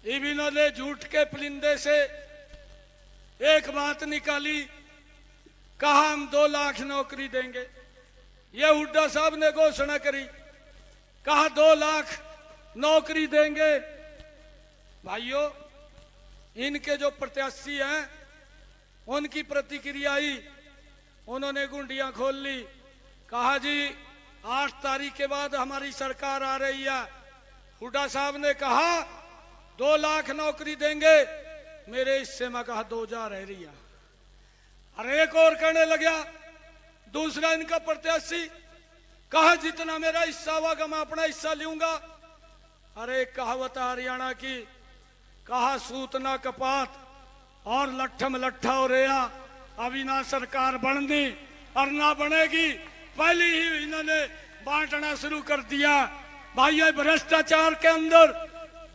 इन्होंने झूठ के पुलिंदे से एक बात निकाली, कहा हम 2 लाख नौकरी देंगे। ये हुड्डा साहब ने घोषणा करी, कहा 2 लाख नौकरी देंगे। भाइयों, इनके जो प्रत्याशी हैं उनकी प्रतिक्रिया आई, उन्होंने गुंडियां खोल ली, कहा जी 8 तारीख के बाद हमारी सरकार आ रही है। हुड्डा साहब ने कहा 2 लाख नौकरी देंगे, मेरे हिस्से में कहा 2000 रह रही है। अरे एक और कहने लगा, दूसरा इनका प्रत्याशी कहा जितना मेरा हिस्सा होगा मैं अपना हिस्सा लूंगा। अरे एक कहावत है हरियाणा की, कहा सूत ना कपात और लट्ठम लट्ठा हो रहा, अभी ना सरकार बननी और ना बनेगी, पहले ही इन्होंने बांटना शुरू कर दिया। भाइयों, भ्रष्टाचार के अंदर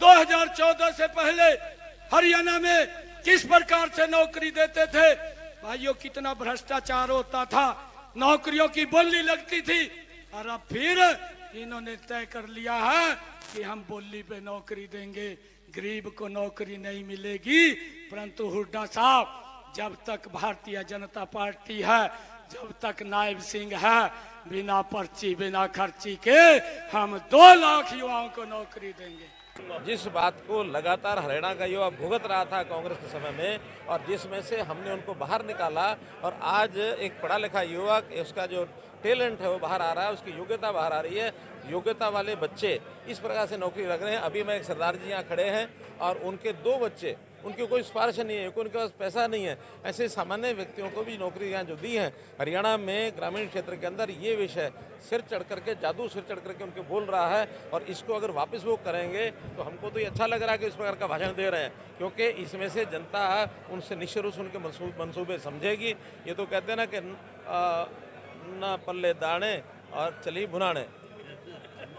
2014 से पहले हरियाणा में किस प्रकार से नौकरी देते थे भाइयों, कितना भ्रष्टाचार होता था, नौकरियों की बोली लगती थी। और अब फिर इन्होंने तय कर लिया है कि हम बोली पे नौकरी देंगे, गरीब को नौकरी नहीं मिलेगी। परंतु हुड्डा साहब, जब तक भारतीय जनता पार्टी है, जब तक नायब सिंह है, बिना पर्ची बिना खर्ची के हम 2 लाख युवाओं को नौकरी देंगे। जिस बात को लगातार हरियाणा का युवा भुगत रहा था कांग्रेस के समय में, और जिसमें से हमने उनको बाहर निकाला, और आज एक पढ़ा लिखा युवक, उसका जो टैलेंट है वो बाहर आ रहा है, उसकी योग्यता बाहर आ रही है। योग्यता वाले बच्चे इस प्रकार से नौकरी लग रहे हैं। अभी मैं एक सरदार जी यहाँ खड़े हैं और उनके 2 बच्चे, उनकी कोई सिफारिश नहीं है, उनके पास पैसा नहीं है, ऐसे सामान्य व्यक्तियों को भी नौकरी यहाँ जो दी है हरियाणा में ग्रामीण क्षेत्र के अंदर, ये विषय सिर चढ़ करके, जादू सिर चढ़ करके उनके बोल रहा है। और इसको अगर वापस वो करेंगे तो हमको तो ये अच्छा लग रहा है कि इस प्रकार का भाषण दे रहे हैं, क्योंकि इसमें से जनता उनसे निश्चित रूप से उनके मंसूबे समझेगी। ये तो कहते हैं ना कि ना पल्ले दाने और चली भुनाने,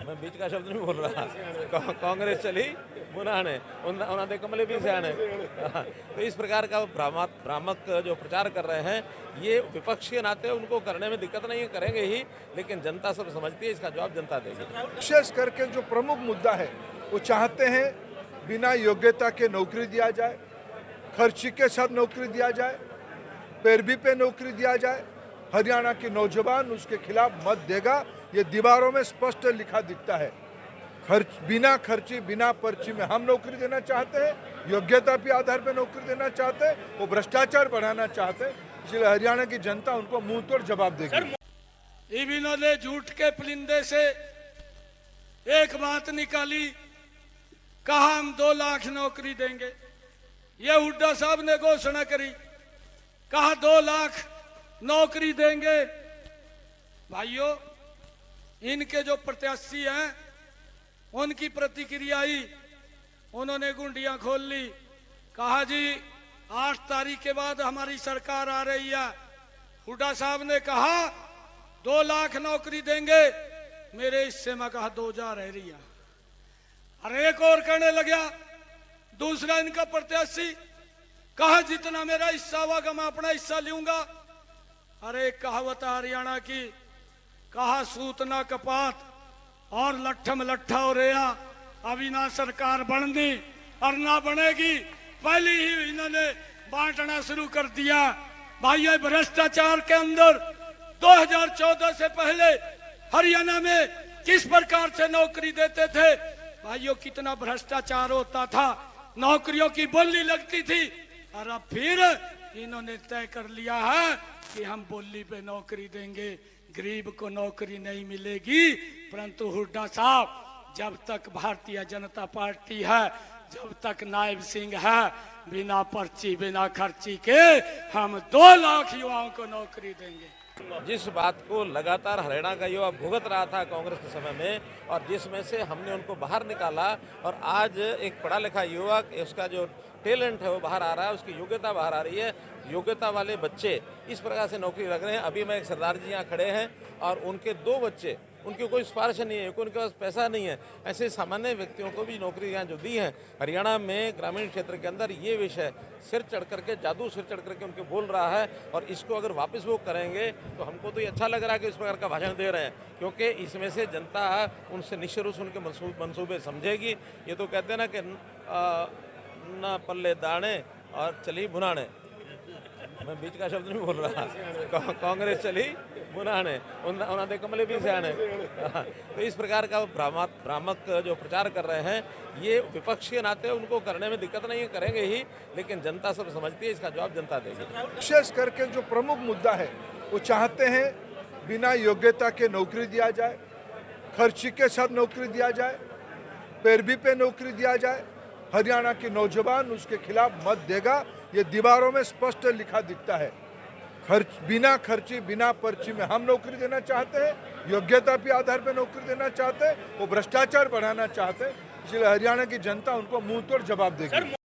मैं बीच का शब्द नहीं बोल रहा, कांग्रेस चली बुनाने उन्होंने कमले भी सियाने। तो इस प्रकार का भ्रामक जो प्रचार कर रहे हैं, ये विपक्ष के नाते उनको करने में दिक्कत नहीं है, करेंगे ही, लेकिन जनता सब समझती है, इसका जवाब जनता देगी। विशेष करके जो प्रमुख मुद्दा है, वो चाहते हैं बिना योग्यता के नौकरी दिया जाए, खर्ची के साथ नौकरी दिया जाए, पैरवी पे नौकरी दिया जाए। हरियाणा के नौजवान उसके खिलाफ मत देगा, ये दीवारों में स्पष्ट लिखा दिखता है। बिना खर्ची बिना पर्ची में हम नौकरी देना चाहते हैं, योग्यता के आधार पर नौकरी देना चाहते हैं, वो भ्रष्टाचार बढ़ाना चाहते हैं। इसलिए हरियाणा की जनता उनको मुंह तोड़ जवाब देगी। इन्होंने झूठ के पुलिंदे से एक बात निकाली, कहा हम 2 लाख नौकरी देंगे। ये हुड्डा साहब ने घोषणा करी, कहा 2 लाख नौकरी देंगे। भाइयों, इनके जो प्रत्याशी हैं उनकी प्रतिक्रिया आई, उन्होंने गुंडियां खोल ली, कहा जी 8 तारीख के बाद हमारी सरकार आ रही है। हुड्डा साहब ने कहा 2 लाख नौकरी देंगे, मेरे हिस्से में कहा 2000 रह रही है। अरे एक और कहने लगा, दूसरा इनका प्रत्याशी कहा जितना मेरा हिस्सा होगा मैं अपना हिस्सा लूंगा। अरे एक कहावत है हरियाणा की, कहा सूत ना कपात और लट्ठम लट्ठा हो रहा, अभी ना सरकार बननी और ना बनेगी, पहले ही इन्होंने बांटना शुरू कर दिया। भाइयों, भ्रष्टाचार के अंदर 2014 से पहले हरियाणा में किस प्रकार से नौकरी देते थे भाइयों, कितना भ्रष्टाचार होता था, नौकरियों की बोली लगती थी। और अब फिर इन्होंने तय कर लिया है कि हम बोली पे नौकरी देंगे, गरीब को नौकरी नहीं मिलेगी। परंतु हुड्डा साहब, जब तक भारतीय जनता पार्टी है, जब तक नायब सिंह है, बिना पर्ची बिना खर्ची के हम 2 लाख युवाओं को नौकरी देंगे। जिस बात को लगातार हरियाणा का युवा भुगत रहा था कांग्रेस के समय में, और जिसमें से हमने उनको बाहर निकाला, और आज एक पढ़ा लिखा युवक, उसका जो टैलेंट है वो बाहर आ रहा है, उसकी योग्यता बाहर आ रही है। योग्यता वाले बच्चे इस प्रकार से नौकरी लग रहे हैं। अभी मैं एक सरदार जी यहाँ खड़े हैं और उनके 2 बच्चे, उनकी कोई सिफारिश नहीं है, उनके पास पैसा नहीं है, ऐसे सामान्य व्यक्तियों को भी नौकरी यहाँ जो दी है हरियाणा में ग्रामीण क्षेत्र के अंदर, ये विषय सिर चढ़ करके, जादू सिर चढ़ करके उनके बोल रहा है। और इसको अगर वापस वो करेंगे तो हमको तो ये अच्छा लग रहा है कि इस प्रकार का भाषण दे रहे हैं, क्योंकि इसमें से जनता उनसे निश्चित रूप से उनके मंसूबे समझेगी। ये तो कहते हैं ना कि न पल्ले दाने और चली भुनाने। मैं बीच का शब्द नहीं बोल रहा। कांग्रेस चली भुनाने, उन्होंने कमले भी सियाने। तो इस प्रकार का भ्रामक जो प्रचार कर रहे हैं, ये विपक्ष के नाते उनको करने में दिक्कत नहीं है, करेंगे ही, लेकिन जनता सब समझती है, इसका जवाब जनता देगी। विशेष करके जो प्रमुख मुद्दा है, वो चाहते हैं बिना योग्यता के नौकरी दिया जाए, खर्ची के साथ नौकरी दिया जाए, पैरवी पे नौकरी दिया जाए। हरियाणा के नौजवान उसके खिलाफ मत देगा, ये दीवारों में स्पष्ट लिखा दिखता है। बिना खर्ची बिना पर्ची में हम नौकरी देना चाहते हैं, योग्यता के आधार पर नौकरी देना चाहते हैं, वो भ्रष्टाचार बढ़ाना चाहते हैं। इसलिए हरियाणा की जनता उनको मुंह तोड़ जवाब देगी।